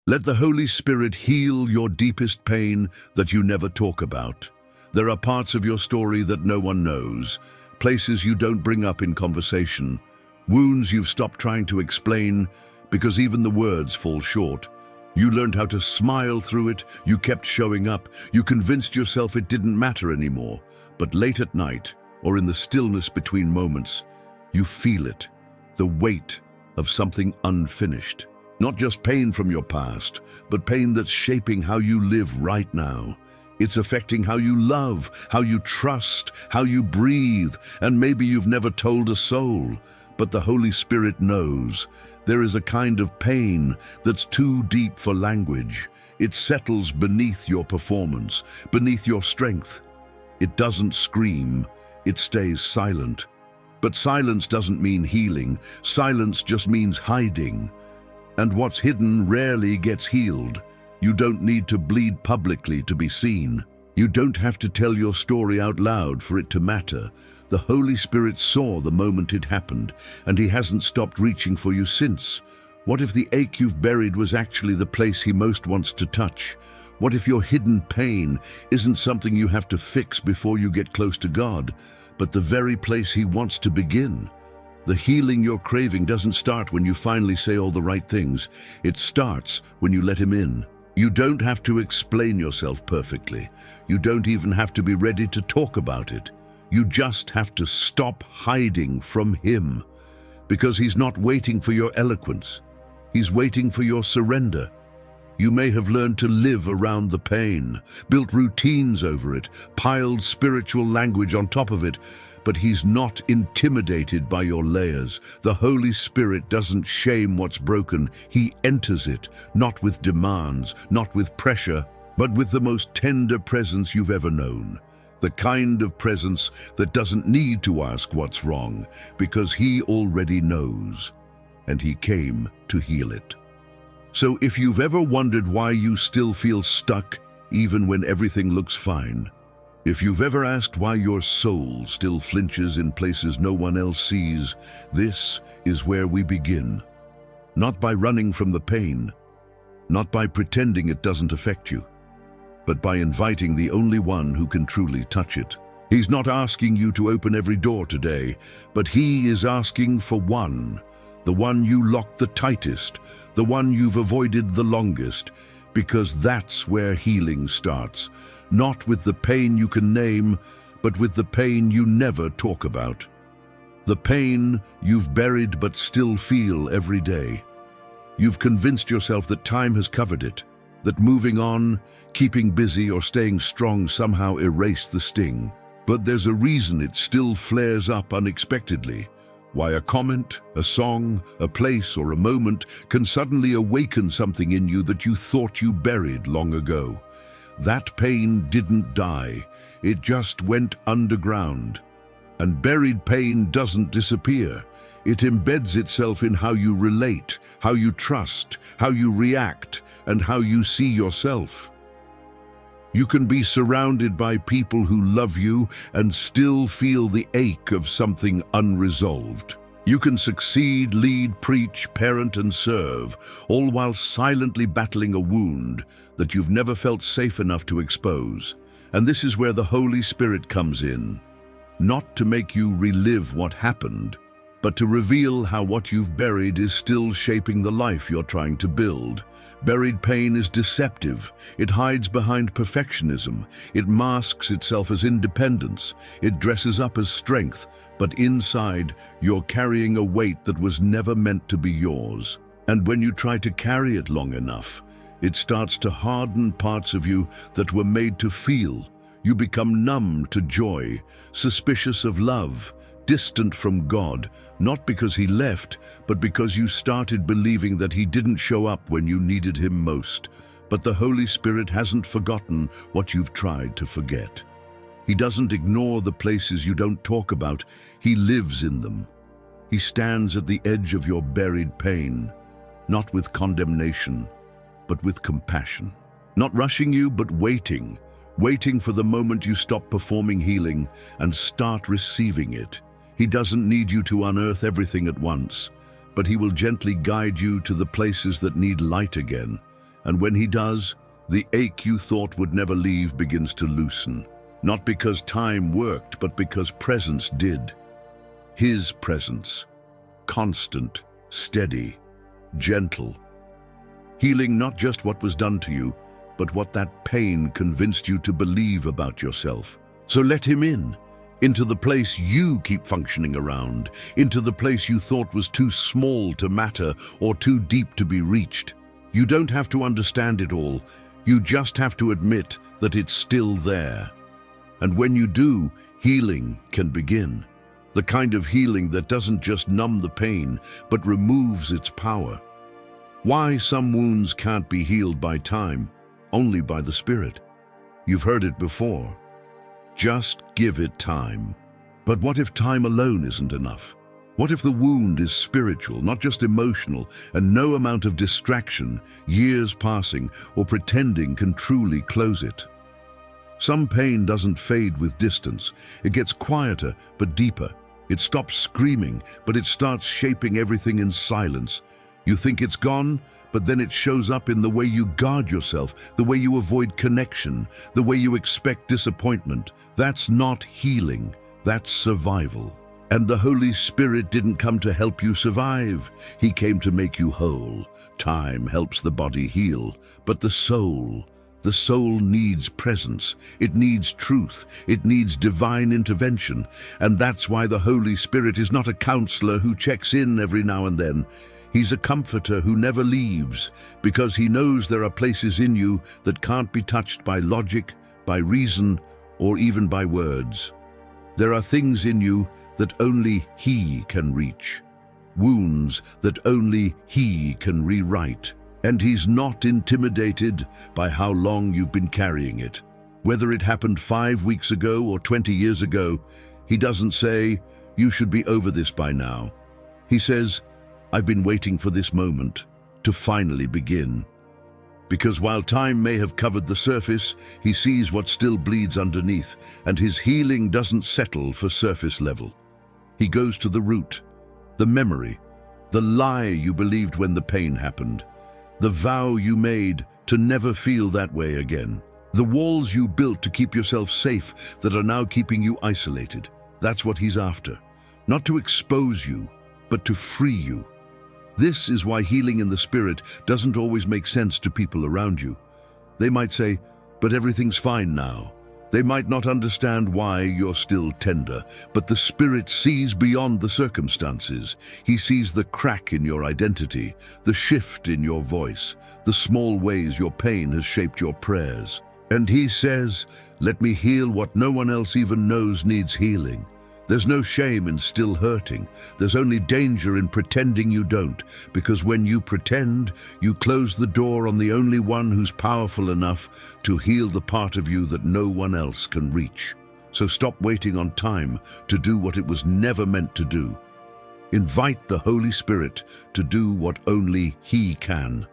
Let the Holy Spirit heal your deepest pain that you never talk about. There are parts of your story that no one knows, places you don't bring up in conversation, wounds you've stopped trying to explain because even the words fall short. You learned how to smile through it, you kept showing up, you convinced yourself it didn't matter anymore. But late at night, or in the stillness between moments, you feel it, the weight of something unfinished. Not just pain from your past, but pain that's shaping how you live right now. It's affecting how you love, how you trust, how you breathe, and maybe you've never told a soul, but the Holy Spirit knows. There is a kind of pain that's too deep for language. It settles beneath your performance, beneath your strength. It doesn't scream, it stays silent. But silence doesn't mean healing. Silence just means hiding. And what's hidden rarely gets healed. You don't need to bleed publicly to be seen. You don't have to tell your story out loud for it to matter. The Holy Spirit saw the moment it happened, and He hasn't stopped reaching for you since. What if the ache you've buried was actually the place He most wants to touch? What if your hidden pain isn't something you have to fix before you get close to God, but the very place He wants to begin? The healing you're craving doesn't start when you finally say all the right things. It starts when you let Him in. You don't have to explain yourself perfectly. You don't even have to be ready to talk about it. You just have to stop hiding from Him, because He's not waiting for your eloquence. He's waiting for your surrender. You may have learned to live around the pain, built routines over it, piled spiritual language on top of it, but He's not intimidated by your layers. The Holy Spirit doesn't shame what's broken. He enters it, not with demands, not with pressure, but with the most tender presence you've ever known. The kind of presence that doesn't need to ask what's wrong, because He already knows, and He came to heal it. So if you've ever wondered why you still feel stuck, even when everything looks fine, if you've ever asked why your soul still flinches in places no one else sees, this is where we begin. Not by running from the pain, not by pretending it doesn't affect you, but by inviting the only one who can truly touch it. He's not asking you to open every door today, but He is asking for one, the one you locked the tightest, the one you've avoided the longest, because that's where healing starts. Not with the pain you can name, but with the pain you never talk about. The pain you've buried but still feel every day. You've convinced yourself that time has covered it, that moving on, keeping busy, or staying strong somehow erased the sting. But there's a reason it still flares up unexpectedly. Why a comment, a song, a place, or a moment can suddenly awaken something in you that you thought you buried long ago. That pain didn't die, it just went underground. And buried pain doesn't disappear. It embeds itself in how you relate, how you trust, how you react, and how you see yourself. You can be surrounded by people who love you and still feel the ache of something unresolved. You can succeed, lead, preach, parent, and serve, all while silently battling a wound that you've never felt safe enough to expose. And this is where the Holy Spirit comes in. Not to make you relive what happened, but to reveal how what you've buried is still shaping the life you're trying to build. Buried pain is deceptive. It hides behind perfectionism. It masks itself as independence. It dresses up as strength, but inside, you're carrying a weight that was never meant to be yours. And when you try to carry it long enough, it starts to harden parts of you that were made to feel. You become numb to joy, suspicious of love, distant from God, not because He left, but because you started believing that He didn't show up when you needed Him most. But the Holy Spirit hasn't forgotten what you've tried to forget. He doesn't ignore the places you don't talk about. He lives in them. He stands at the edge of your buried pain, not with condemnation, but with compassion. Not rushing you, but waiting for the moment you stop performing healing and start receiving it. He doesn't need you to unearth everything at once, but He will gently guide you to the places that need light again. And when he does, the ache you thought would never leave begins to loosen. Not because time worked, but because presence did. His presence. Constant, steady, gentle. Healing not just what was done to you, but what that pain convinced you to believe about yourself. So let him in, into the place you keep functioning around, into the place you thought was too small to matter or too deep to be reached. You don't have to understand it all. You just have to admit that it's still there. And when you do, healing can begin. The kind of healing that doesn't just numb the pain, but removes its power. Why some wounds can't be healed by time, only by the Spirit. You've heard it before. Just give it time. But what if time alone isn't enough? What if the wound is spiritual, not just emotional, and no amount of distraction, years passing, or pretending can truly close it? Some pain doesn't fade with distance. It gets quieter, but deeper. It stops screaming, but it starts shaping everything in silence. You think it's gone, but then it shows up in the way you guard yourself, the way you avoid connection, the way you expect disappointment. That's not healing, that's survival. And the Holy Spirit didn't come to help you survive. He came to make you whole. Time helps the body heal, but the soul needs presence. It needs truth. It needs divine intervention. And that's why the Holy Spirit is not a counselor who checks in every now and then. He's a comforter who never leaves, because he knows there are places in you that can't be touched by logic, by reason, or even by words. There are things in you that only he can reach, wounds that only he can rewrite. And he's not intimidated by how long you've been carrying it. Whether it happened 5 weeks ago or 20 years ago, he doesn't say, "You should be over this by now." He says, "I've been waiting for this moment to finally begin." Because while time may have covered the surface, he sees what still bleeds underneath, and his healing doesn't settle for surface level. He goes to the root, the memory, the lie you believed when the pain happened, the vow you made to never feel that way again, the walls you built to keep yourself safe that are now keeping you isolated. That's what he's after. Not to expose you, but to free you. This is why healing in the Spirit doesn't always make sense to people around you. They might say, "But everything's fine now." They might not understand why you're still tender, but the Spirit sees beyond the circumstances. He sees the crack in your identity, the shift in your voice, the small ways your pain has shaped your prayers. And he says, "Let me heal what no one else even knows needs healing." There's no shame in still hurting. There's only danger in pretending you don't, because when you pretend, you close the door on the only one who's powerful enough to heal the part of you that no one else can reach. So stop waiting on time to do what it was never meant to do. Invite the Holy Spirit to do what only He can.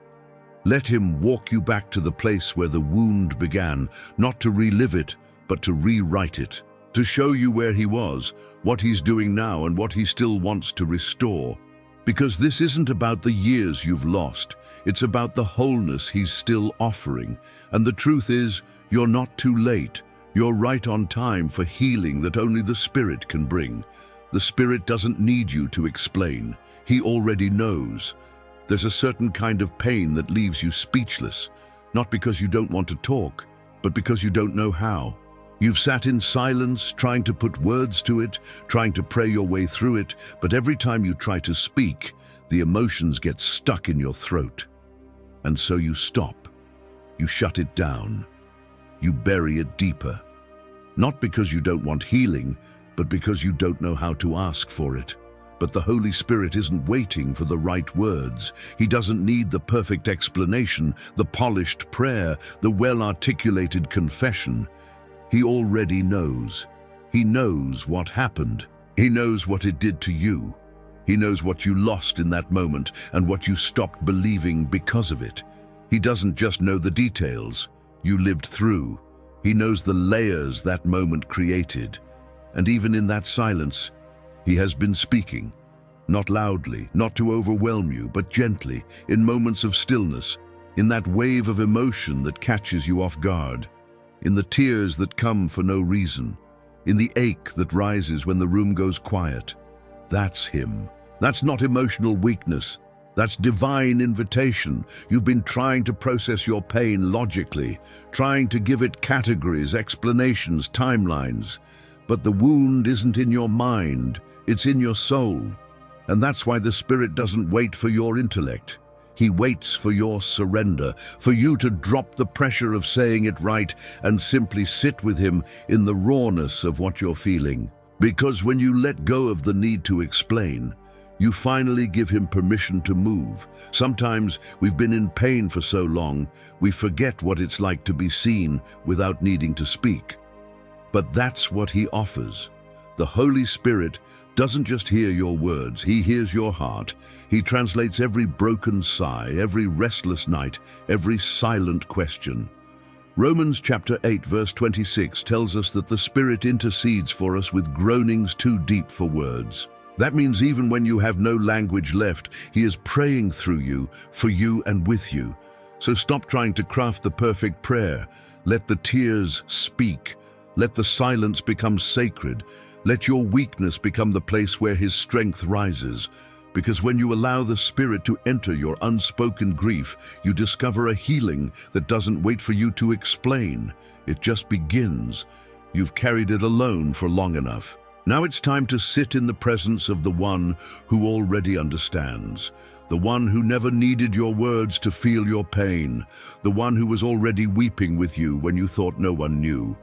Let Him walk you back to the place where the wound began, not to relive it, but to rewrite it. To show you where He was, what He's doing now, and what He still wants to restore. Because this isn't about the years you've lost, it's about the wholeness He's still offering. And the truth is, you're not too late. You're right on time for healing that only the Spirit can bring. The Spirit doesn't need you to explain. He already knows. There's a certain kind of pain that leaves you speechless, not because you don't want to talk, but because you don't know how. You've sat in silence, trying to put words to it, trying to pray your way through it, but every time you try to speak, the emotions get stuck in your throat. And so you stop. You shut it down. You bury it deeper. Not because you don't want healing, but because you don't know how to ask for it. But the Holy Spirit isn't waiting for the right words. He doesn't need the perfect explanation, the polished prayer, the well-articulated confession. He already knows. He knows what happened. He knows what it did to you. He knows what you lost in that moment and what you stopped believing because of it. He doesn't just know the details you lived through. He knows the layers that moment created. And even in that silence, He has been speaking. Not loudly, not to overwhelm you, but gently, in moments of stillness. in that wave of emotion that catches you off guard, in the tears that come for no reason, in the ache that rises when the room goes quiet. That's him. That's not emotional weakness. That's divine invitation. You've been trying to process your pain logically, trying to give it categories, explanations, timelines. But the wound isn't in your mind, it's in your soul. And that's why the Spirit doesn't wait for your intellect. He waits for your surrender, for you to drop the pressure of saying it right and simply sit with him in the rawness of what you're feeling. Because when you let go of the need to explain, you finally give him permission to move. Sometimes we've been in pain for so long, we forget what it's like to be seen without needing to speak. But that's what he offers. The Holy Spirit doesn't just hear your words, he hears your heart. He translates every broken sigh, every restless night, every silent question. Romans chapter 8 verse 26 tells us that the Spirit intercedes for us with groanings too deep for words. That means even when you have no language left, he is praying through you, for you and with you. So stop trying to craft the perfect prayer. Let the tears speak. Let the silence become sacred. Let your weakness become the place where his strength rises. Because when you allow the Spirit to enter your unspoken grief, you discover a healing that doesn't wait for you to explain. It just begins. You've carried it alone for long enough. Now it's time to sit in the presence of the one who already understands, the one who never needed your words to feel your pain, the one who was already weeping with you when you thought no one knew.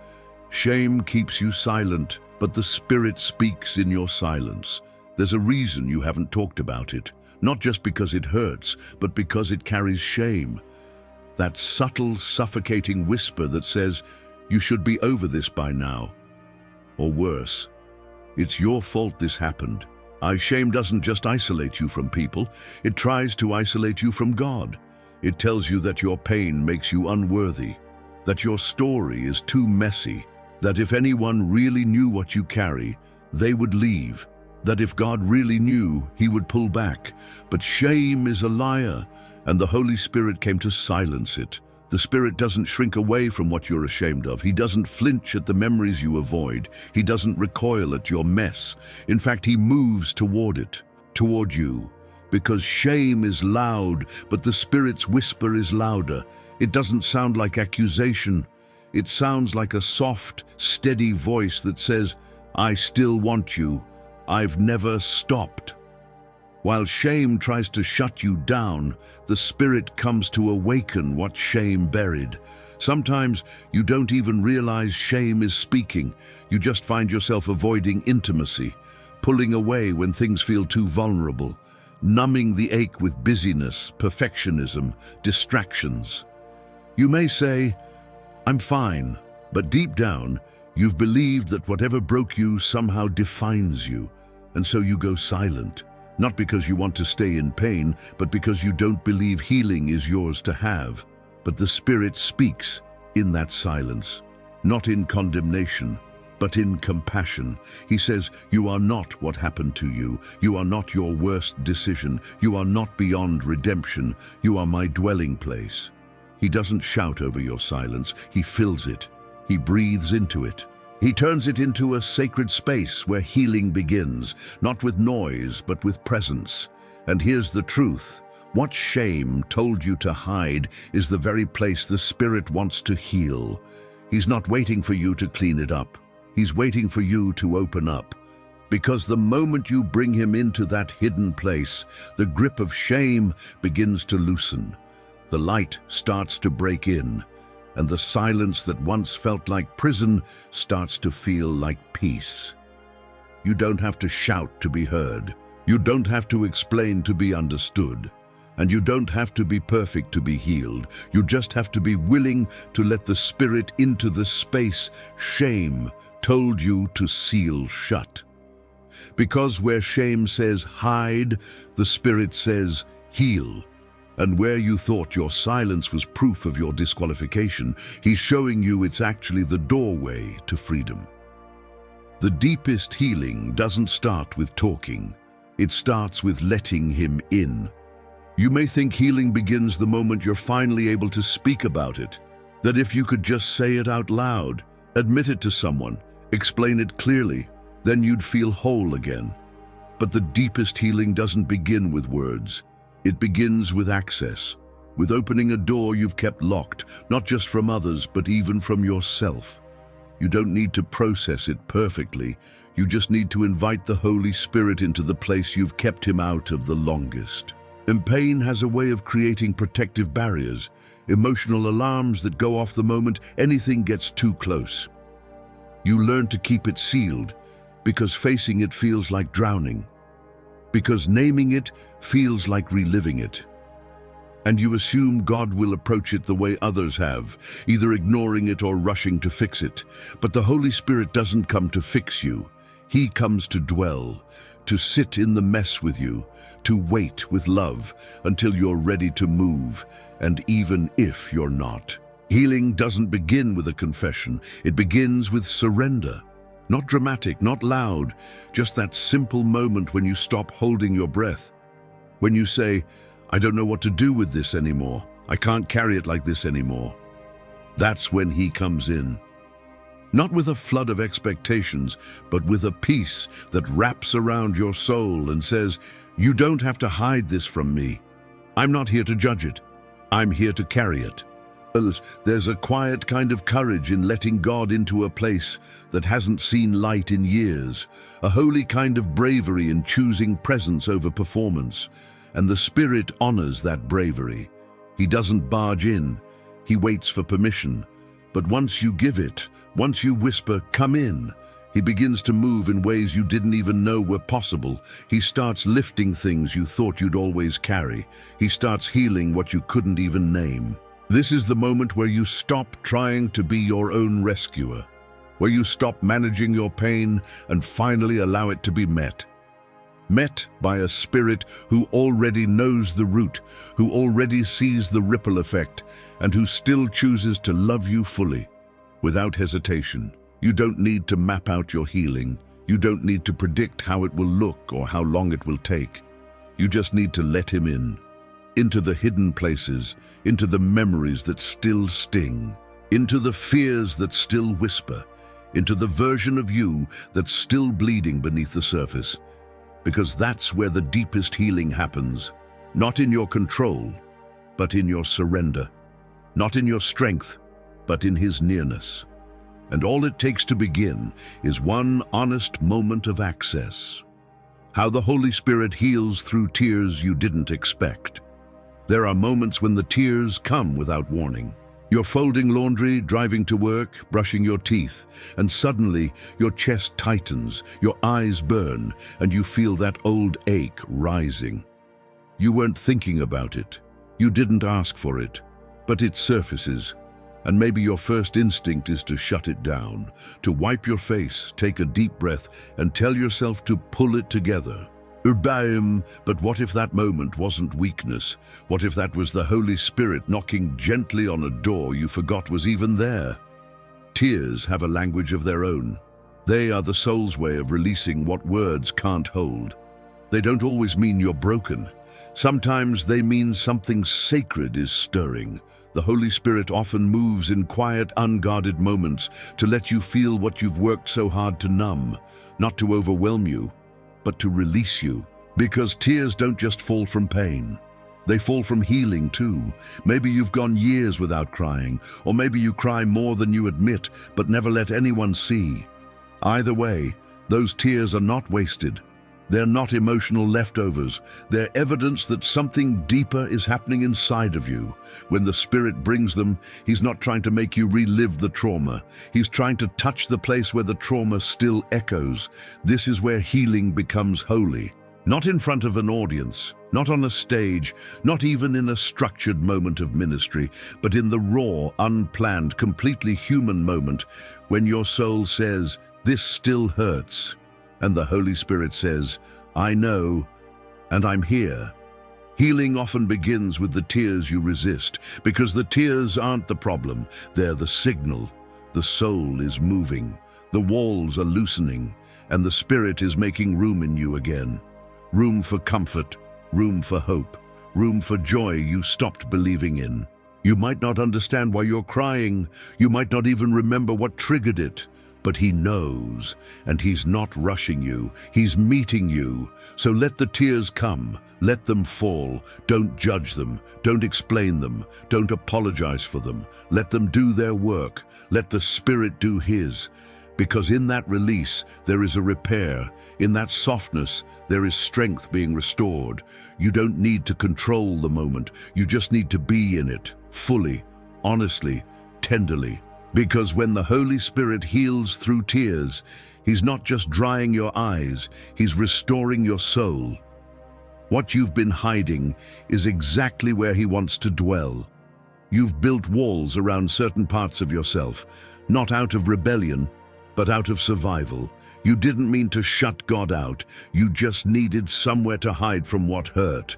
Shame keeps you silent, but the Spirit speaks in your silence. There's a reason you haven't talked about it, not just because it hurts, but because it carries shame. That subtle, suffocating whisper that says, "You should be over this by now." Or worse, "It's your fault this happened." Shame doesn't just isolate you from people, it tries to isolate you from God. It tells you that your pain makes you unworthy, that your story is too messy, that if anyone really knew what you carry, they would leave, that if God really knew, he would pull back. But shame is a liar, and the Holy Spirit came to silence it. The Spirit doesn't shrink away from what you're ashamed of. He doesn't flinch at the memories you avoid. He doesn't recoil at your mess. In fact, he moves toward it, toward you. Because shame is loud, but the Spirit's whisper is louder. It doesn't sound like accusation. It sounds like a soft, steady voice that says, "I still want you. I've never stopped." While shame tries to shut you down, the Spirit comes to awaken what shame buried. Sometimes you don't even realize shame is speaking. You just find yourself avoiding intimacy, pulling away when things feel too vulnerable, numbing the ache with busyness, perfectionism, distractions. You may say, "I'm fine," but deep down, you've believed that whatever broke you somehow defines you, and so you go silent. Not because you want to stay in pain, but because you don't believe healing is yours to have. But the Spirit speaks in that silence, not in condemnation, but in compassion. He says, "You are not what happened to you. You are not your worst decision. You are not beyond redemption. You are my dwelling place." He doesn't shout over your silence. He fills it. He breathes into it. He turns it into a sacred space where healing begins, not with noise, but with presence. And here's the truth. What shame told you to hide is the very place the Spirit wants to heal. He's not waiting for you to clean it up. He's waiting for you to open up. Because the moment you bring him into that hidden place, the grip of shame begins to loosen. The light starts to break in, and the silence that once felt like prison starts to feel like peace. You don't have to shout to be heard. You don't have to explain to be understood. And you don't have to be perfect to be healed. You just have to be willing to let the Spirit into the space shame told you to seal shut. Because where shame says hide, the Spirit says heal. And where you thought your silence was proof of your disqualification, he's showing you it's actually the doorway to freedom. The deepest healing doesn't start with talking. It starts with letting him in. You may think healing begins the moment you're finally able to speak about it, that if you could just say it out loud, admit it to someone, explain it clearly, then you'd feel whole again. But the deepest healing doesn't begin with words. It begins with access, with opening a door you've kept locked, not just from others, but even from yourself. You don't need to process it perfectly. You just need to invite the Holy Spirit into the place you've kept him out of the longest. And pain has a way of creating protective barriers, emotional alarms that go off the moment anything gets too close. You learn to keep it sealed, because facing it feels like drowning, because naming it feels like reliving it. And you assume God will approach it the way others have, either ignoring it or rushing to fix it. But the Holy Spirit doesn't come to fix you. He comes to dwell, to sit in the mess with you, to wait with love until you're ready to move, and even if you're not. Healing doesn't begin with a confession. It begins with surrender. Not dramatic, not loud, just that simple moment when you stop holding your breath. When you say, I don't know what to do with this anymore. I can't carry it like this anymore. That's when he comes in. Not with a flood of expectations, but with a peace that wraps around your soul and says, you don't have to hide this from me. I'm not here to judge it. I'm here to carry it. There's a quiet kind of courage in letting God into a place that hasn't seen light in years, a holy kind of bravery in choosing presence over performance, and the Spirit honors that bravery. He doesn't barge in, he waits for permission, but once you give it, once you whisper, come in, he begins to move in ways you didn't even know were possible. He starts lifting things you thought you'd always carry. He starts healing what you couldn't even name. This is the moment where you stop trying to be your own rescuer, where you stop managing your pain and finally allow it to be met. Met by a Spirit who already knows the root, who already sees the ripple effect, and who still chooses to love you fully, without hesitation. You don't need to map out your healing. You don't need to predict how it will look or how long it will take. You just need to let him in. Into the hidden places, into the memories that still sting, into the fears that still whisper, into the version of you that's still bleeding beneath the surface. Because that's where the deepest healing happens, not in your control, but in your surrender, not in your strength, but in his nearness. And all it takes to begin is one honest moment of access. How the Holy Spirit heals through tears you didn't expect. There are moments when the tears come without warning. You're folding laundry, driving to work, brushing your teeth, and suddenly your chest tightens, your eyes burn, and you feel that old ache rising. You weren't thinking about it. You didn't ask for it, but it surfaces. And maybe your first instinct is to shut it down, to wipe your face, take a deep breath, and tell yourself to pull it together. But what if that moment wasn't weakness? What if that was the Holy Spirit knocking gently on a door you forgot was even there? Tears have a language of their own. They are the soul's way of releasing what words can't hold. They don't always mean you're broken. Sometimes they mean something sacred is stirring. The Holy Spirit often moves in quiet, unguarded moments to let you feel what you've worked so hard to numb, not to overwhelm you, but to release you. Because tears don't just fall from pain. They fall from healing too. Maybe you've gone years without crying, or maybe you cry more than you admit, but never let anyone see. Either way, those tears are not wasted. They're not emotional leftovers. They're evidence that something deeper is happening inside of you. When the Spirit brings them, he's not trying to make you relive the trauma. He's trying to touch the place where the trauma still echoes. This is where healing becomes holy. Not in front of an audience, not on a stage, not even in a structured moment of ministry, but in the raw, unplanned, completely human moment when your soul says, "This still hurts." And the Holy Spirit says, "I know, and I'm here." Healing often begins with the tears you resist, because the tears aren't the problem, they're the signal. The soul is moving, the walls are loosening, and the Spirit is making room in you again. Room for comfort, room for hope, room for joy you stopped believing in. You might not understand why you're crying, you might not even remember what triggered it, but he knows, and he's not rushing you, he's meeting you. So let the tears come, let them fall, don't judge them, don't explain them, don't apologize for them. Let them do their work, let the Spirit do his. Because in that release, there is a repair. In that softness, there is strength being restored. You don't need to control the moment, you just need to be in it, fully, honestly, tenderly. Because when the Holy Spirit heals through tears, he's not just drying your eyes, he's restoring your soul. What you've been hiding is exactly where he wants to dwell. You've built walls around certain parts of yourself, not out of rebellion, but out of survival. You didn't mean to shut God out, you just needed somewhere to hide from what hurt.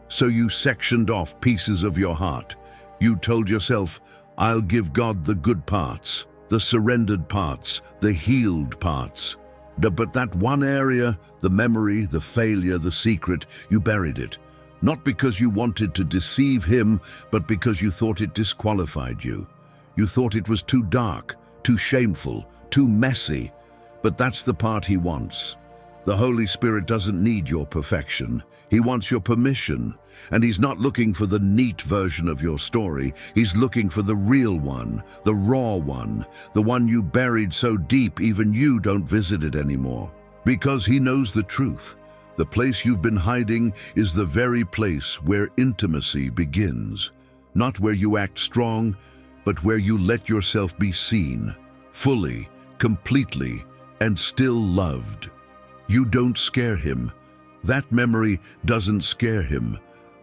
So you sectioned off pieces of your heart. You told yourself, I'll give God the good parts, the surrendered parts, the healed parts. But that one area, the memory, the failure, the secret, you buried it. Not because you wanted to deceive him, but because you thought it disqualified you. You thought it was too dark, too shameful, too messy. But that's the part he wants. The Holy Spirit doesn't need your perfection. He wants your permission. And he's not looking for the neat version of your story. He's looking for the real one, the raw one, the one you buried so deep even you don't visit it anymore. Because he knows the truth. The place you've been hiding is the very place where intimacy begins. Not where you act strong, but where you let yourself be seen, fully, completely, and still loved. You don't scare him. That memory doesn't scare him.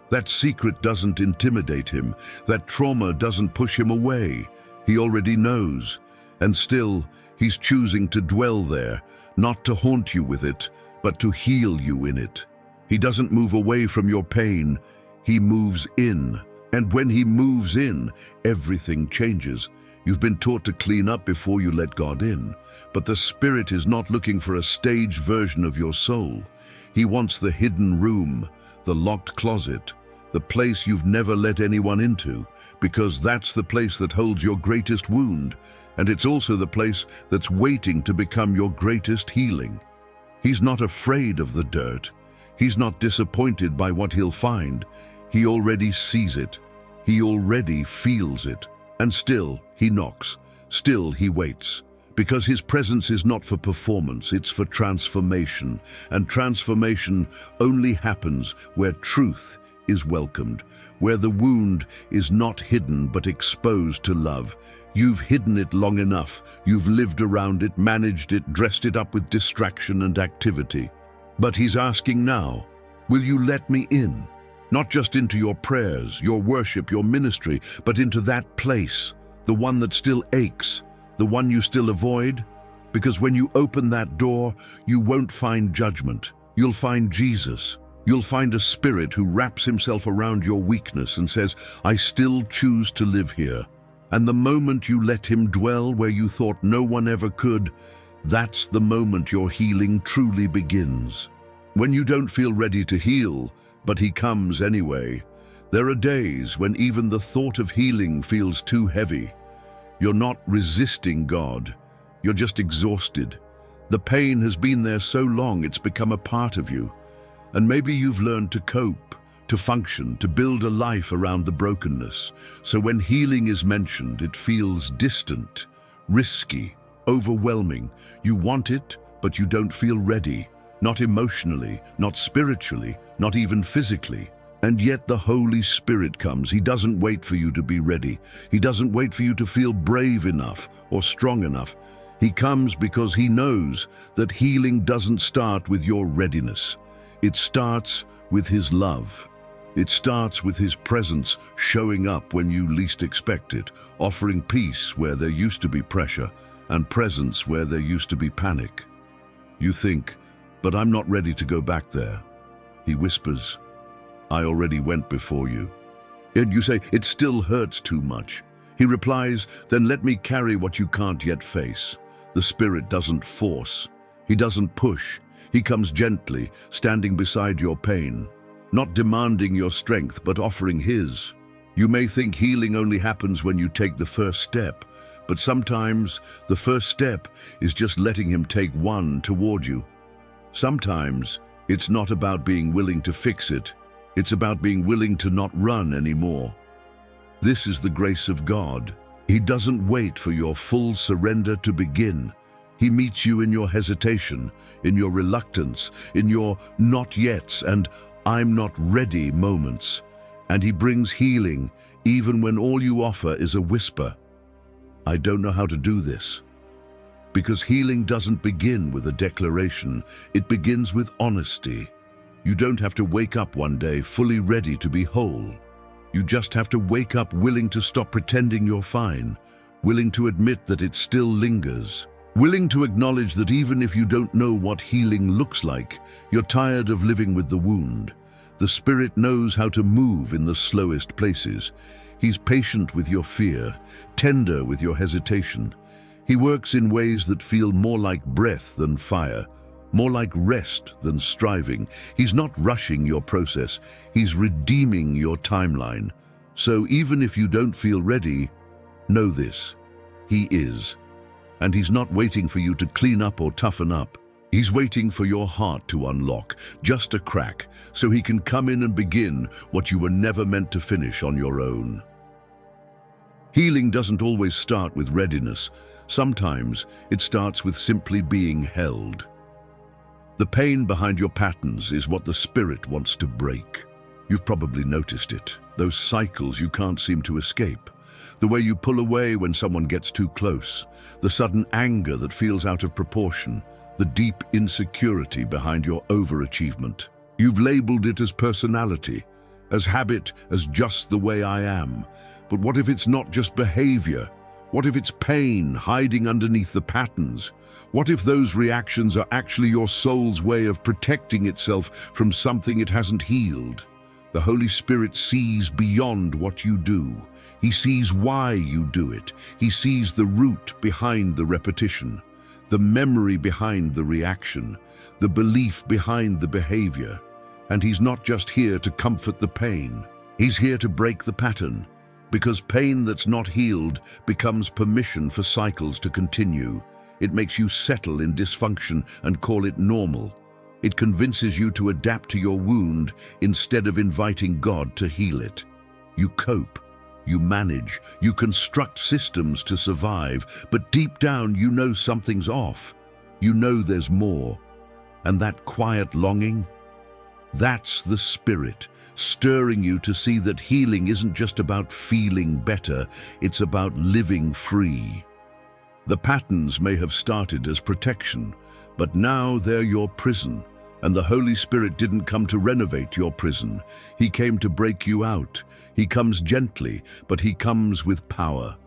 That secret doesn't intimidate him. That trauma doesn't push him away. He already knows. And still, he's choosing to dwell there, not to haunt you with it, but to heal you in it. He doesn't move away from your pain. He moves in. And when he moves in, everything changes. You've been taught to clean up before you let God in, but the Spirit is not looking for a staged version of your soul. He wants the hidden room, the locked closet, the place you've never let anyone into, because that's the place that holds your greatest wound, and it's also the place that's waiting to become your greatest healing. He's not afraid of the dirt. He's not disappointed by what he'll find. He already sees it. He already feels it. And still, he knocks. Still, he waits. Because his presence is not for performance, it's for transformation. And transformation only happens where truth is welcomed, where the wound is not hidden but exposed to love. You've hidden it long enough. You've lived around it, managed it, dressed it up with distraction and activity. But he's asking now, will you let me in? Not just into your prayers, your worship, your ministry, but into that place, the one that still aches, the one you still avoid. Because when you open that door, you won't find judgment. You'll find Jesus. You'll find a Spirit who wraps himself around your weakness and says, I still choose to live here. And the moment you let him dwell where you thought no one ever could, that's the moment your healing truly begins. When you don't feel ready to heal, but he comes anyway. There are days when even the thought of healing feels too heavy. You're not resisting God. You're just exhausted. The pain has been there so long it's become a part of you. And maybe you've learned to cope, to function, to build a life around the brokenness. So when healing is mentioned, it feels distant, risky, overwhelming. You want it, but you don't feel ready. Not emotionally, not spiritually, not even physically. And yet the Holy Spirit comes. He doesn't wait for you to be ready. He doesn't wait for you to feel brave enough or strong enough. He comes because he knows that healing doesn't start with your readiness. It starts with his love. It starts with his presence showing up when you least expect it, offering peace where there used to be pressure and presence where there used to be panic. You think, but I'm not ready to go back there. He whispers, I already went before you. And you say, it still hurts too much. He replies, then let me carry what you can't yet face. The Spirit doesn't force. He doesn't push. He comes gently, standing beside your pain. not demanding your strength but offering His. You may think healing only happens when you take the first step, but sometimes the first step is just letting Him take one toward you. Sometimes it's not about being willing to fix it, it's about being willing to not run anymore. This is the grace of God. He doesn't wait for your full surrender to begin. He meets you in your hesitation, in your reluctance, in your not yets and I'm not ready moments. And He brings healing even when all you offer is a whisper. I don't know how to do this. Because healing doesn't begin with a declaration, it begins with honesty. You don't have to wake up one day fully ready to be whole. You just have to wake up willing to stop pretending you're fine, willing to admit that it still lingers, willing to acknowledge that even if you don't know what healing looks like, you're tired of living with the wound. The Spirit knows how to move in the slowest places. He's patient with your fear, tender with your hesitation. He works in ways that feel more like breath than fire, more like rest than striving. He's not rushing your process, He's redeeming your timeline. So even if you don't feel ready, know this: He is. And He's not waiting for you to clean up or toughen up. He's waiting for your heart to unlock, just a crack, so He can come in and begin what you were never meant to finish on your own. Healing doesn't always start with readiness. Sometimes it starts with simply being held. The pain behind your patterns is what the Spirit wants to break. You've probably noticed it, those cycles you can't seem to escape. The way you pull away when someone gets too close, the sudden anger that feels out of proportion, the deep insecurity behind your overachievement. You've labeled it as personality, as habit, as just the way I am. But what if it's not just behavior? What if it's pain hiding underneath the patterns? What if those reactions are actually your soul's way of protecting itself from something it hasn't healed? The Holy Spirit sees beyond what you do. He sees why you do it. He sees the root behind the repetition, the memory behind the reaction, the belief behind the behavior. And He's not just here to comfort the pain. He's here to break the pattern. Because pain that's not healed becomes permission for cycles to continue. It makes you settle in dysfunction and call it normal. It convinces you to adapt to your wound instead of inviting God to heal it. You cope, you manage, you construct systems to survive, but deep down you know something's off. You know there's more. And that quiet longing, that's the Spirit, stirring you to see that healing isn't just about feeling better, it's about living free. The patterns may have started as protection, but now they're your prison, and the Holy Spirit didn't come to renovate your prison. He came to break you out. He comes gently, but He comes with power.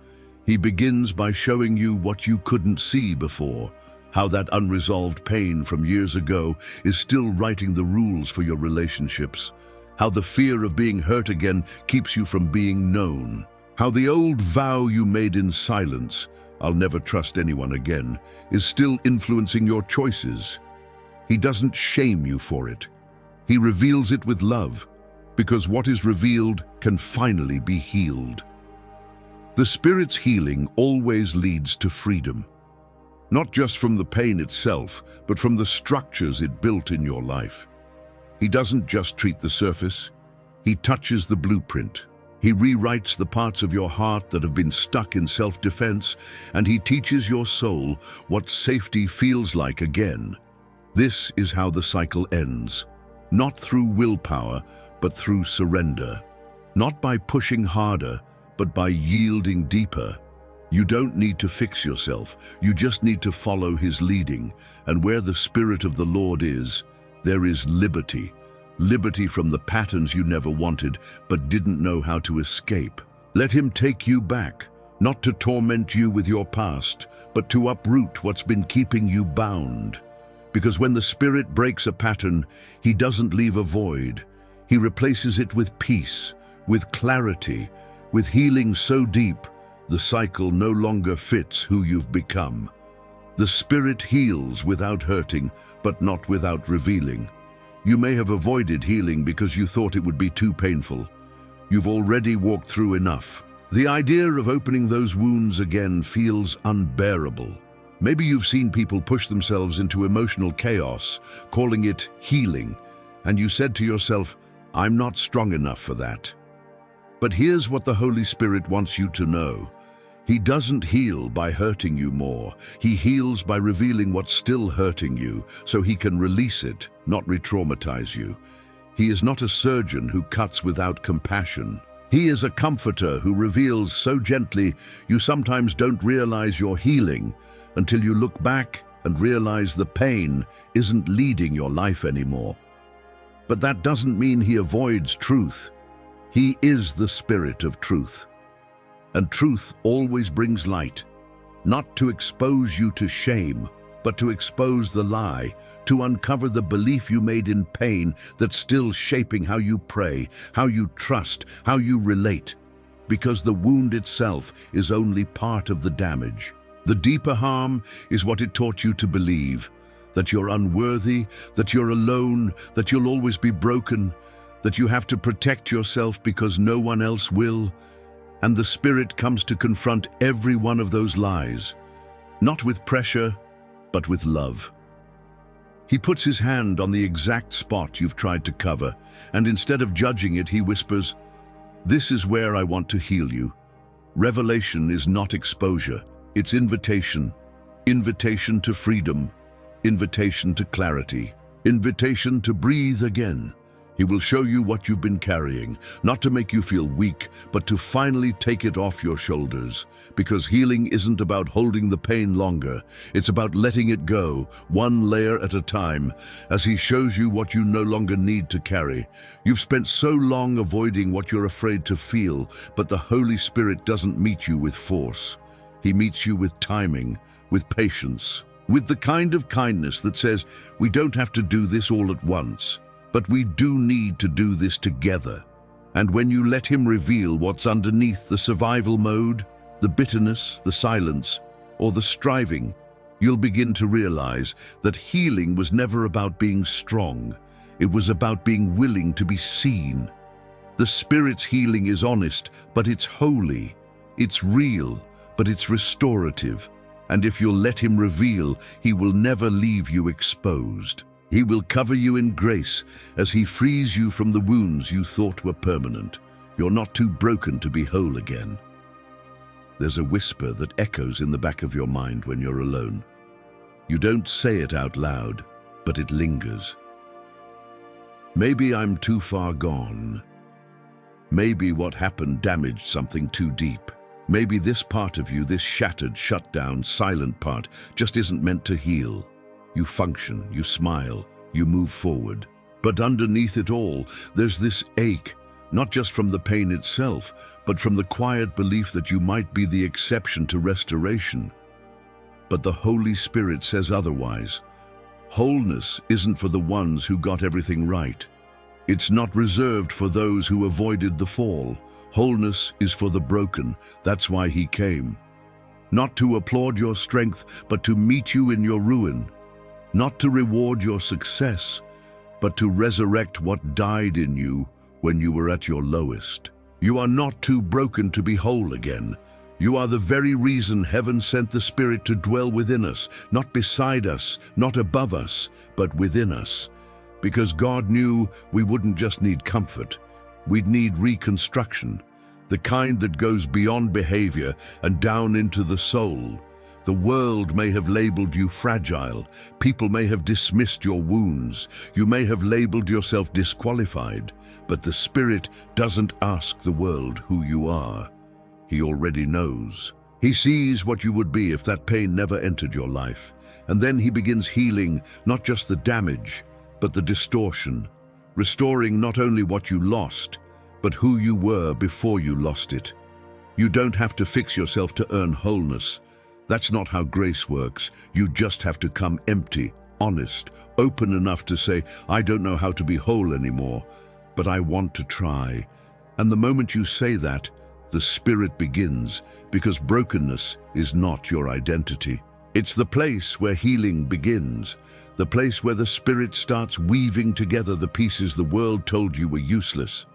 He begins by showing you what you couldn't see before, how that unresolved pain from years ago is still writing the rules for your relationships, how the fear of being hurt again keeps you from being known, how the old vow you made in silence, I'll never trust anyone again, is still influencing your choices. He doesn't shame you for it. He reveals it with love, because what is revealed can finally be healed. The Spirit's healing always leads to freedom. Not just from the pain itself, but from the structures it built in your life. He doesn't just treat the surface. He touches the blueprint. He rewrites the parts of your heart that have been stuck in self-defense, and He teaches your soul what safety feels like again. This is how the cycle ends, not through willpower, but through surrender. Not by pushing harder, but by yielding deeper. You don't need to fix yourself, you just need to follow His leading, and where the Spirit of the Lord is, there is liberty. Liberty from the patterns you never wanted, but didn't know how to escape. Let Him take you back, not to torment you with your past, but to uproot what's been keeping you bound. Because when the Spirit breaks a pattern, He doesn't leave a void. He replaces it with peace, with clarity, with healing so deep, the cycle no longer fits who you've become. The Spirit heals without hurting, but not without revealing. You may have avoided healing because you thought it would be too painful. You've already walked through enough. The idea of opening those wounds again feels unbearable. Maybe you've seen people push themselves into emotional chaos, calling it healing, and you said to yourself, "I'm not strong enough for that." But here's what the Holy Spirit wants you to know. He doesn't heal by hurting you more. He heals by revealing what's still hurting you, so he can release it, not re-traumatize you. He is not a surgeon who cuts without compassion. He is a comforter who reveals so gently you sometimes don't realize you're healing until you look back and realize the pain isn't leading your life anymore. But that doesn't mean he avoids truth. He is the Spirit of truth. And truth always brings light, not to expose you to shame, but to expose the lie, to uncover the belief you made in pain that's still shaping how you pray, how you trust, how you relate. Because the wound itself is only part of the damage. The deeper harm is what it taught you to believe, that you're unworthy, that you're alone, that you'll always be broken, that you have to protect yourself because no one else will. And the Spirit comes to confront every one of those lies, not with pressure, but with love. He puts his hand on the exact spot you've tried to cover, and instead of judging it, he whispers, "This is where I want to heal you." Revelation is not exposure, it's invitation. Invitation to freedom, invitation to clarity, invitation to breathe again. He will show you what you've been carrying, not to make you feel weak, but to finally take it off your shoulders. Because healing isn't about holding the pain longer. It's about letting it go, one layer at a time, as he shows you what you no longer need to carry. You've spent so long avoiding what you're afraid to feel, but the Holy Spirit doesn't meet you with force. He meets you with timing, with patience, with the kind of kindness that says, we don't have to do this all at once. But we do need to do this together. And when you let him reveal what's underneath the survival mode, the bitterness, the silence, or the striving, you'll begin to realize that healing was never about being strong. It was about being willing to be seen. The Spirit's healing is honest, but it's holy. It's real, but it's restorative. And if you'll let him reveal, he will never leave you exposed. He will cover you in grace as he frees you from the wounds you thought were permanent. You're not too broken to be whole again. There's a whisper that echoes in the back of your mind when you're alone. You don't say it out loud, but it lingers. Maybe I'm too far gone. Maybe what happened damaged something too deep. Maybe this part of you, this shattered, shut down, silent part, just isn't meant to heal. You function, you smile, you move forward. But underneath it all, there's this ache, not just from the pain itself, but from the quiet belief that you might be the exception to restoration. But the Holy Spirit says otherwise. Wholeness isn't for the ones who got everything right. It's not reserved for those who avoided the fall. Wholeness is for the broken. That's why he came. Not to applaud your strength, but to meet you in your ruin. Not to reward your success, but to resurrect what died in you when you were at your lowest. You are not too broken to be whole again. You are the very reason heaven sent the Spirit to dwell within us, not beside us, not above us, but within us. Because God knew we wouldn't just need comfort, we'd need reconstruction, the kind that goes beyond behavior and down into the soul. The world may have labeled you fragile. People may have dismissed your wounds. You may have labeled yourself disqualified. But the Spirit doesn't ask the world who you are. He already knows. He sees what you would be if that pain never entered your life. And then he begins healing not just the damage, but the distortion, restoring not only what you lost, but who you were before you lost it. You don't have to fix yourself to earn wholeness. That's not how grace works. You just have to come empty, honest, open enough to say, I don't know how to be whole anymore, but I want to try. And the moment you say that, the Spirit begins, because brokenness is not your identity. It's the place where healing begins, the place where the Spirit starts weaving together the pieces the world told you were useless.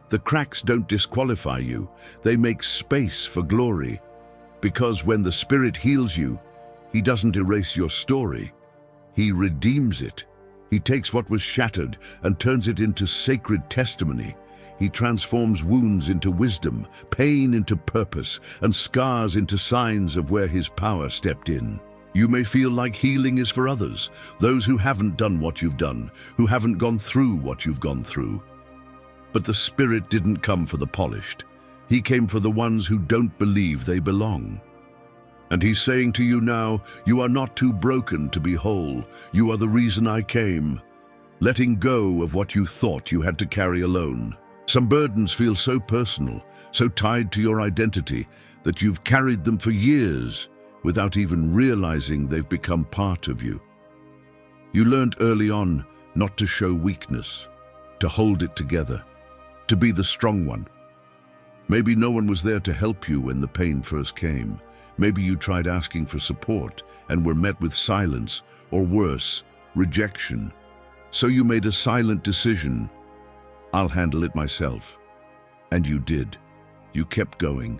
The cracks don't disqualify you, they make space for glory. Because when the Spirit heals you, He doesn't erase your story. He redeems it. He takes what was shattered and turns it into sacred testimony. He transforms wounds into wisdom, pain into purpose, and scars into signs of where His power stepped in. You may feel like healing is for others, those who haven't done what you've done, who haven't gone through what you've gone through. But the Spirit didn't come for the polished. He came for the ones who don't believe they belong. And He's saying to you now, you are not too broken to be whole. You are the reason I came. Letting go of what you thought you had to carry alone. Some burdens feel so personal, so tied to your identity, that you've carried them for years without even realizing they've become part of you. You learned early on not to show weakness, to hold it together, to be the strong one. Maybe no one was there to help you when the pain first came. Maybe you tried asking for support and were met with silence, or worse, rejection. So you made a silent decision. I'll handle it myself. And you did. You kept going.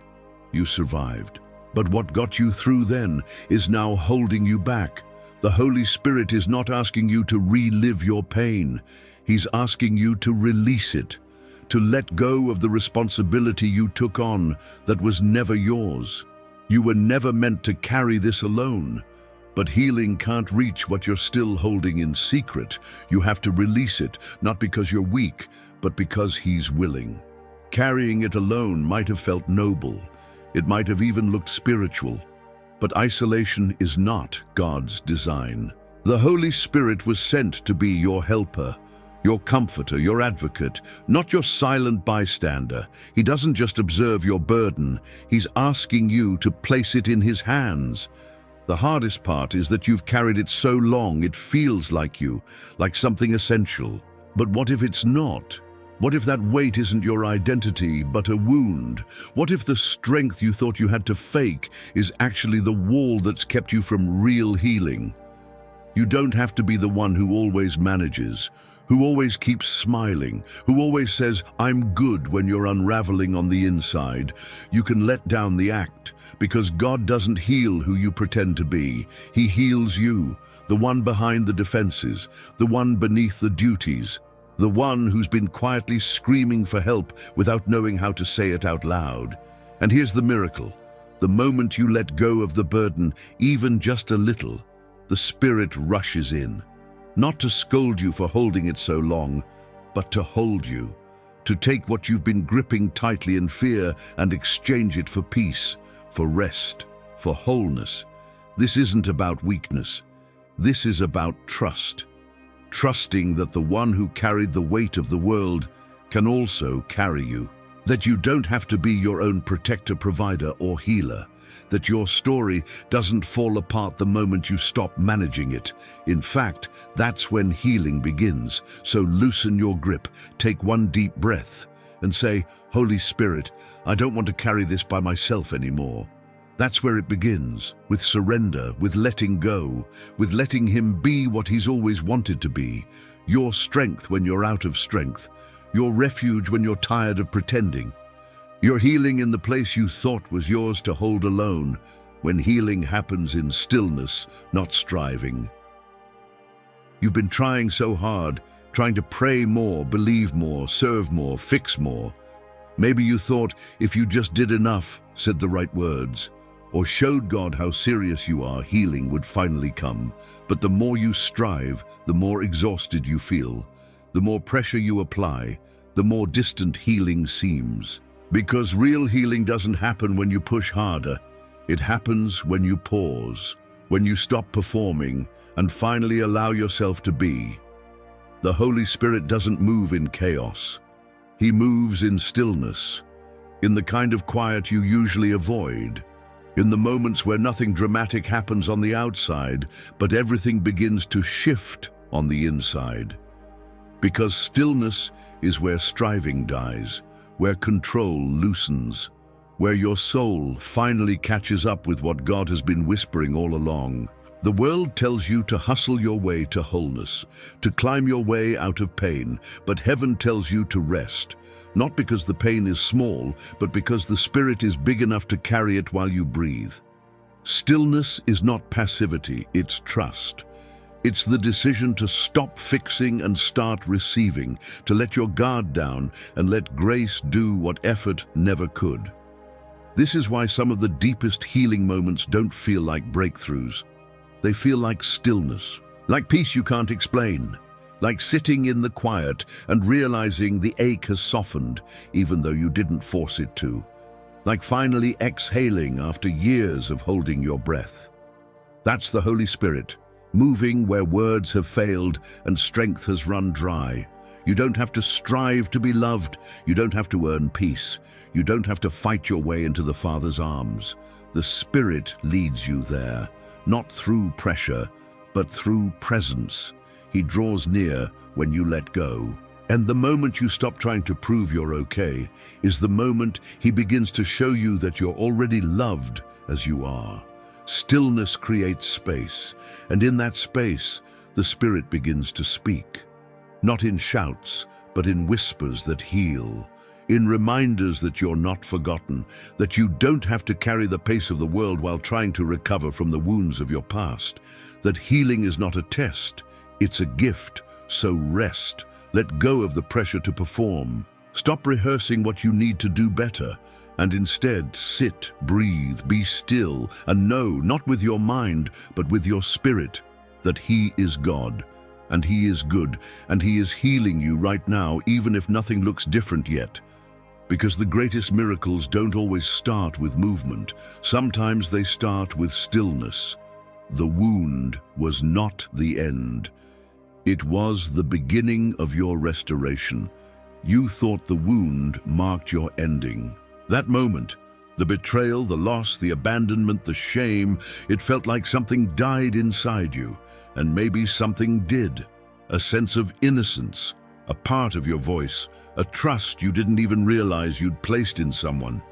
You survived. But what got you through then is now holding you back. The Holy Spirit is not asking you to relive your pain. He's asking you to release it, to let go of the responsibility you took on that was never yours. You were never meant to carry this alone. But healing can't reach what you're still holding in secret. You have to release it, not because you're weak, but because He's willing. Carrying it alone might have felt noble. It might have even looked spiritual. But isolation is not God's design. The Holy Spirit was sent to be your helper, your comforter, your advocate, not your silent bystander. He doesn't just observe your burden. He's asking you to place it in His hands. The hardest part is that you've carried it so long it feels like you, like something essential. But what if it's not? What if that weight isn't your identity, but a wound? What if the strength you thought you had to fake is actually the wall that's kept you from real healing? You don't have to be the one who always manages, who always keeps smiling, who always says, I'm good when you're unraveling on the inside. You can let down the act, because God doesn't heal who you pretend to be. He heals you, the one behind the defenses, the one beneath the duties, the one who's been quietly screaming for help without knowing how to say it out loud. And here's the miracle. The moment you let go of the burden, even just a little, the Spirit rushes in. Not to scold you for holding it so long, but to hold you, to take what you've been gripping tightly in fear and exchange it for peace, for rest, for wholeness. This isn't about weakness. This is about trust. Trusting that the one who carried the weight of the world can also carry you. That you don't have to be your own protector, provider, or healer. That your story doesn't fall apart the moment you stop managing it. In fact, that's when healing begins. So loosen your grip, take one deep breath, and say, Holy Spirit, I don't want to carry this by myself anymore. That's where it begins, with surrender, with letting go, with letting Him be what He's always wanted to be. Your strength when you're out of strength, your refuge when you're tired of pretending. Your healing in the place you thought was yours to hold alone, when healing happens in stillness, not striving. You've been trying so hard, trying to pray more, believe more, serve more, fix more. Maybe you thought if you just did enough, said the right words, or showed God how serious you are, healing would finally come. But the more you strive, the more exhausted you feel. The more pressure you apply, the more distant healing seems. Because real healing doesn't happen when you push harder. It happens when you pause, when you stop performing, and finally allow yourself to be. The Holy Spirit doesn't move in chaos. He moves in stillness, in the kind of quiet you usually avoid. In the moments where nothing dramatic happens on the outside, but everything begins to shift on the inside. Because stillness is where striving dies, where control loosens, where your soul finally catches up with what God has been whispering all along. The world tells you to hustle your way to wholeness, to climb your way out of pain, but heaven tells you to rest. Not because the pain is small, but because the Spirit is big enough to carry it while you breathe. Stillness is not passivity, it's trust. It's the decision to stop fixing and start receiving, to let your guard down and let grace do what effort never could. This is why some of the deepest healing moments don't feel like breakthroughs. They feel like stillness, like peace you can't explain, like sitting in the quiet and realizing the ache has softened, even though you didn't force it to, like finally exhaling after years of holding your breath. That's the Holy Spirit, moving where words have failed and strength has run dry. You don't have to strive to be loved. You don't have to earn peace. You don't have to fight your way into the Father's arms. The Spirit leads you there, not through pressure, but through presence. He draws near when you let go. And the moment you stop trying to prove you're okay is the moment He begins to show you that you're already loved as you are. Stillness creates space, and in that space, the Spirit begins to speak. Not in shouts, but in whispers that heal, in reminders that you're not forgotten, that you don't have to carry the pace of the world while trying to recover from the wounds of your past, that healing is not a test, it's a gift. So rest, let go of the pressure to perform. Stop rehearsing what you need to do better, and instead sit, breathe, be still, and know, not with your mind, but with your spirit, that He is God. And He is good, and He is healing you right now, even if nothing looks different yet. Because the greatest miracles don't always start with movement. Sometimes they start with stillness. The wound was not the end. It was the beginning of your restoration. You thought the wound marked your ending. That moment, the betrayal, the loss, the abandonment, the shame, it felt like something died inside you. And maybe something did. A sense of innocence, a part of your voice, a trust you didn't even realize you'd placed in someone.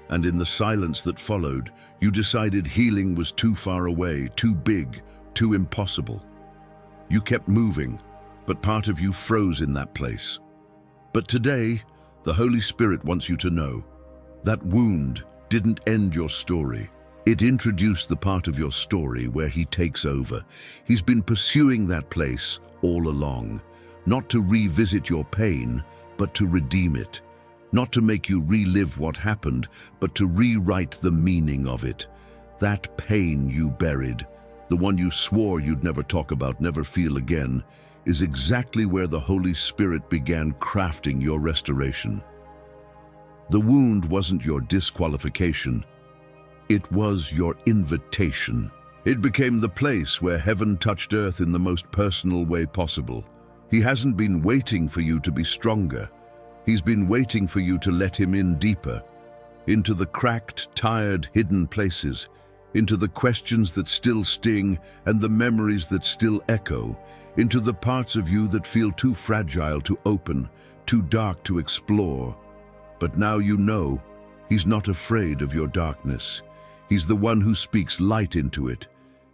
And in the silence that followed, you decided healing was too far away, too big, too impossible. You kept moving, but part of you froze in that place. But today, the Holy Spirit wants you to know that wound didn't end your story. It introduced the part of your story where He takes over. He's been pursuing that place all along, not to revisit your pain, but to redeem it. Not to make you relive what happened, but to rewrite the meaning of it. That pain you buried, the one you swore you'd never talk about, never feel again, is exactly where the Holy Spirit began crafting your restoration. The wound wasn't your disqualification. It was your invitation. It became the place where heaven touched earth in the most personal way possible. He hasn't been waiting for you to be stronger. He's been waiting for you to let Him in deeper, into the cracked, tired, hidden places, into the questions that still sting and the memories that still echo, into the parts of you that feel too fragile to open, too dark to explore. But now you know He's not afraid of your darkness. He's the one who speaks light into it,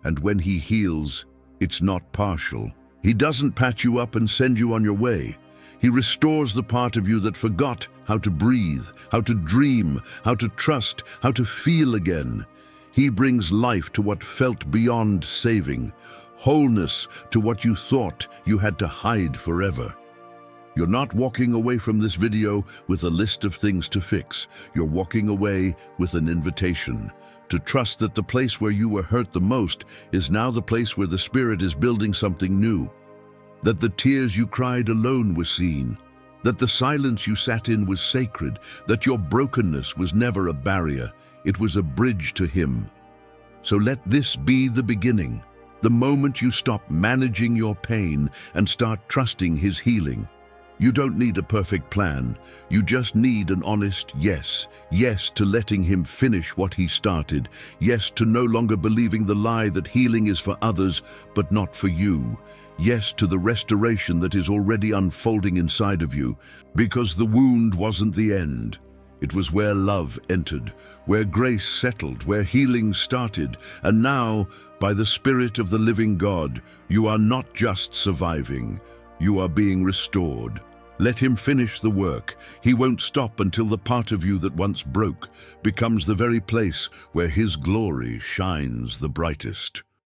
and when He heals, it's not partial. He doesn't patch you up and send you on your way. He restores the part of you that forgot how to breathe, how to dream, how to trust, how to feel again. He brings life to what felt beyond saving, wholeness to what you thought you had to hide forever. You're not walking away from this video with a list of things to fix. You're walking away with an invitation to trust that the place where you were hurt the most is now the place where the Spirit is building something new. That the tears you cried alone were seen. That the silence you sat in was sacred. That your brokenness was never a barrier. It was a bridge to Him. So let this be the beginning, the moment you stop managing your pain and start trusting His healing. You don't need a perfect plan. You just need an honest yes. Yes to letting Him finish what He started. Yes to no longer believing the lie that healing is for others, but not for you. Yes to the restoration that is already unfolding inside of you, because the wound wasn't the end. It was where love entered, where grace settled, where healing started. And now, by the Spirit of the living God, you are not just surviving, you are being restored. Let him finish the work. He won't stop until the part of you that once broke becomes the very place where his glory shines the brightest.